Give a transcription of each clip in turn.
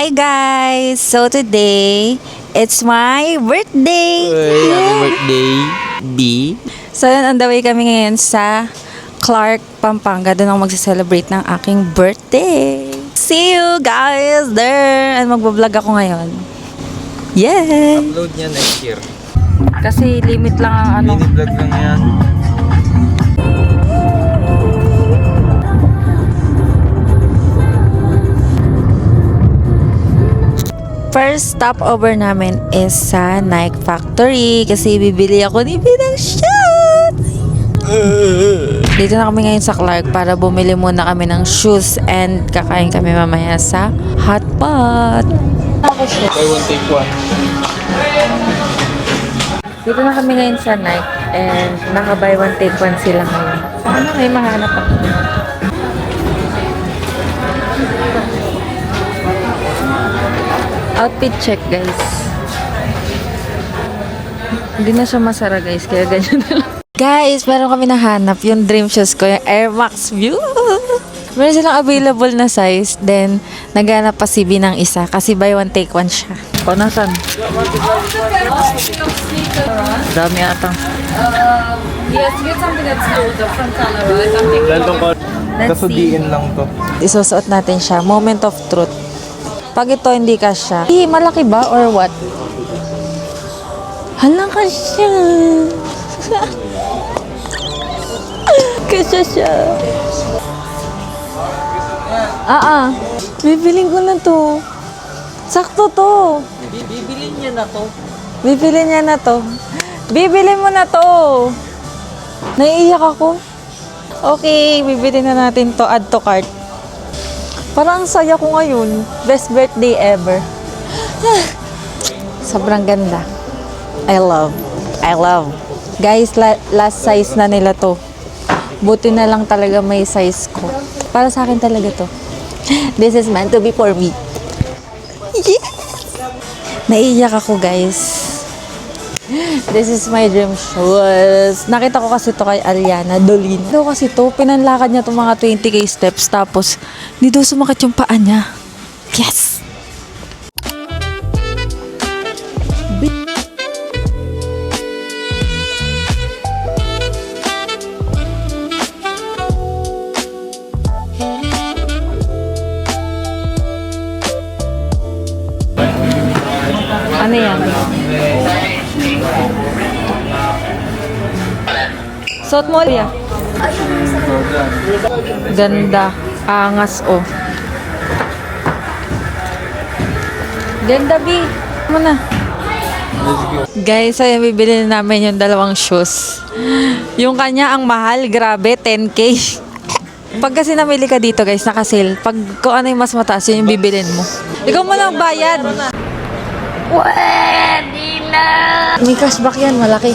Hi guys! So today, it's my birthday! Happy birthday, B. So yun, on the way kami ngayon sa Clark, Pampanga. Doon ako magsa-celebrate ng aking birthday. See you guys there! And magbablog ako ngayon. Yay! Upload niya next year. Kasi limit lang ang ano. Mini vlog lang yan. First stopover namin is sa Nike Factory kasi bibili ako ni Binang shoes. Dito na kami ngayon sa Clark para bumili muna kami ng shoes and kakain kami mamaya sa hotpot. Buy one, take one. Dito na kami ngayon sa Nike and naka-buy one take one sila ngayon. Ano may mahanap ako? Outfit check guys. Hindi na siya masara guys, kaya ganyan na lang. Guys, meron kami nahanap yung dream shoes ko, yung Air Max View. Meron silang available na size, then naghanap pa si B ng isa kasi buy one take one siya. O, nasan? Dami ata. Yes, get something that's older from color, something. Lantong ko. Let's see. Kasudiin lang to. Isusuot natin siya. Moment of truth. Pag ito hindi kasya. Malaki ba or what? Hala kasya. Kasya siya. Bibiling ko na to. Sakto to. Bibilin niya na to. Bibili niya na to. Bibili mo na to. Naiiyak ako. Okay, bibili na natin to. Add to cart. Parang ang saya ko ngayon. Best birthday ever. Sobrang ganda. I love. Guys, last size na nila to. Buti na lang talaga may size ko. Para sa akin talaga to. This is meant to be for me. Yes! Naiiyak ako, guys. This is my dream shoes. Nakita ko kasi to kay Ariana Dolina. Ito kasi to, pinanlakad niya itong mga 20k steps. Tapos, hindi daw sumakit yung paa niya. Yes! Ano yan? Suot mo, Lia. Ganda. Angas, oh. Ganda, B. Ano na? Guys, ay bibili na namin yung dalawang shoes. Yung kanya, ang mahal. Grabe, 10k. Pag kasi namili ka dito, guys, naka-sale. Pag kung ano yung mas mataas, yun yung bibilin mo. Ikaw mo lang bayad. Pwede na! May cashback yan, malaki.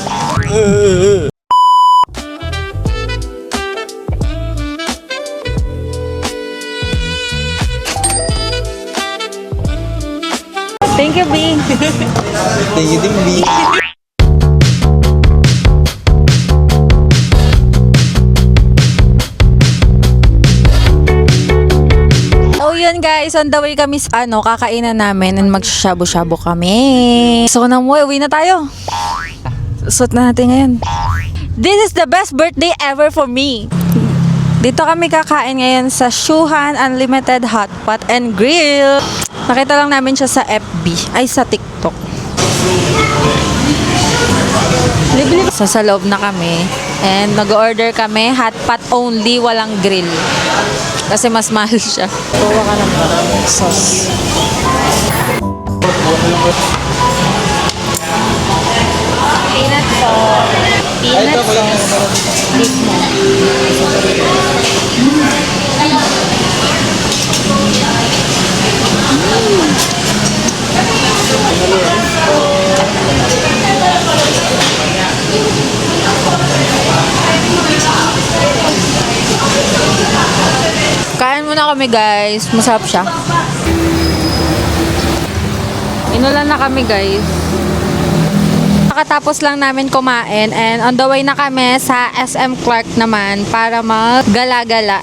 Thank you, B. Thank you din, B. So yun guys, on the way kami sa kakainan namin and magshabu-shabu kami. So nang uwi na tayo. Suot na natin ngayon. This is the best birthday ever for me. Dito kami kakain ngayon sa Shuhan Unlimited Hot Pot and Grill. Nakita lang namin siya sa FB, ay sa TikTok. Sa loob na kami and nag-order kami hot pot only, walang grill. Kasi mas mahal siya. Kuha ka ng maraming sauce. Peanut sauce. Peanut sauce. Kain muna kami guys. Masarap siya. Inulan na kami guys. Kakatapos lang namin kumain and on the way na kami sa SM Clark naman para maggala-gala.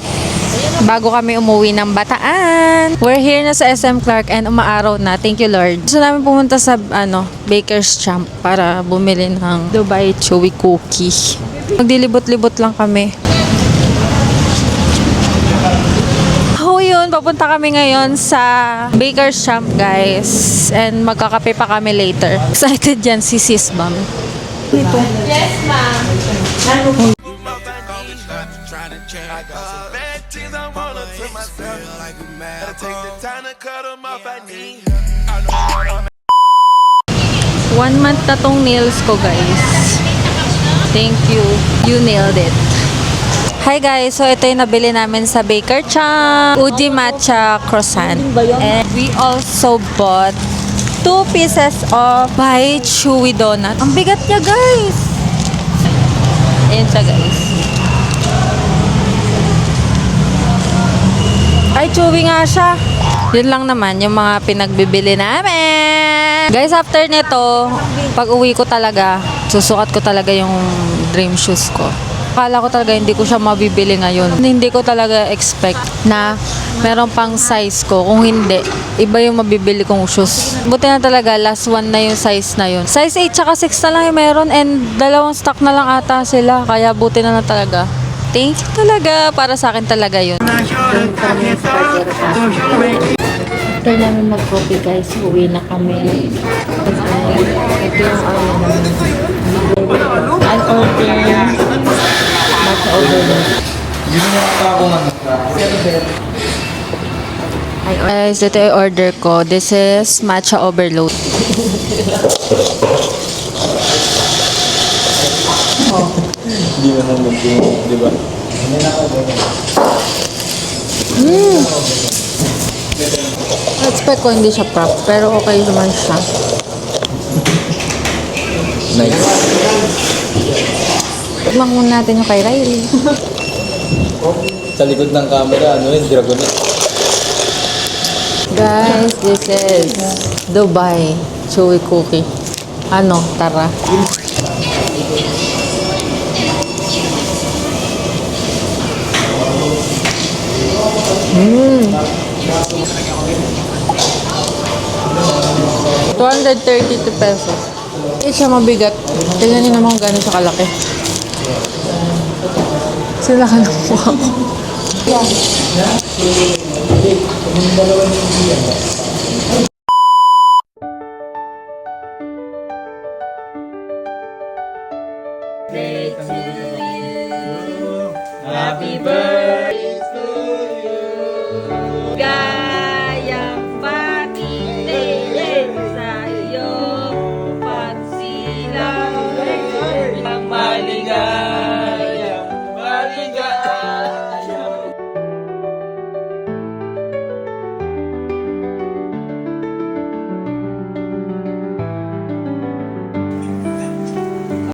bago kami umuwi ng Bataan. We're here na sa SM Clark and umaaraw na. Thank you, Lord. Gusto namin pumunta sa Baker's Champ para bumili ng Dubai Chewy Cookie. Magdilibot-libot lang kami. Yun, papunta kami ngayon sa Baker's Champ, guys. And magkakape pa kami later. Excited yan si Sis Bam. Ito. Yes, ma'am. One month na tong nails ko, guys. Thank you. You nailed it. Hi guys, so ito yung nabili namin sa Baker Champ. Uji Matcha Croissant. And we also bought 2 pieces of Bai Chewy Donut. Ang bigat niya, guys! Ayan siya, guys. Ay, chewy nga siya. Yun lang naman yung mga pinagbibili namin. Guys, after nito, pag uwi ko talaga, susukat ko talaga yung dream shoes ko. Akala ko talaga hindi ko siya mabibili ngayon. Hindi ko talaga expect na meron pang size ko. Kung hindi, iba yung mabibili kong shoes. Buti na talaga, last one na yung size na yun. Size 8 tsaka 6 na lang yung meron and dalawang stock na lang ata sila. Kaya buti na talaga. Thank you talaga. Para sa akin talaga yun. After namin mag-coffee, guys, uwi na kami. Ito yung I-order matcha overload. Yun yung ako man. Guys, ito yung order ko. This is matcha overload. Hindi na naman di ba? Expect ko hindi siya prop, pero okay naman siya. Nice. Tignan muna natin yung kay Riley. Sa likod ng camera, dragon na. Guys, this is Dubai Chewy Cookie. Tara. $232 pesos. Hindi siya mabigat. Tingnan niyo naman kung gano'n siya kalaki. Sila ka ng mukha ko. Happy birthday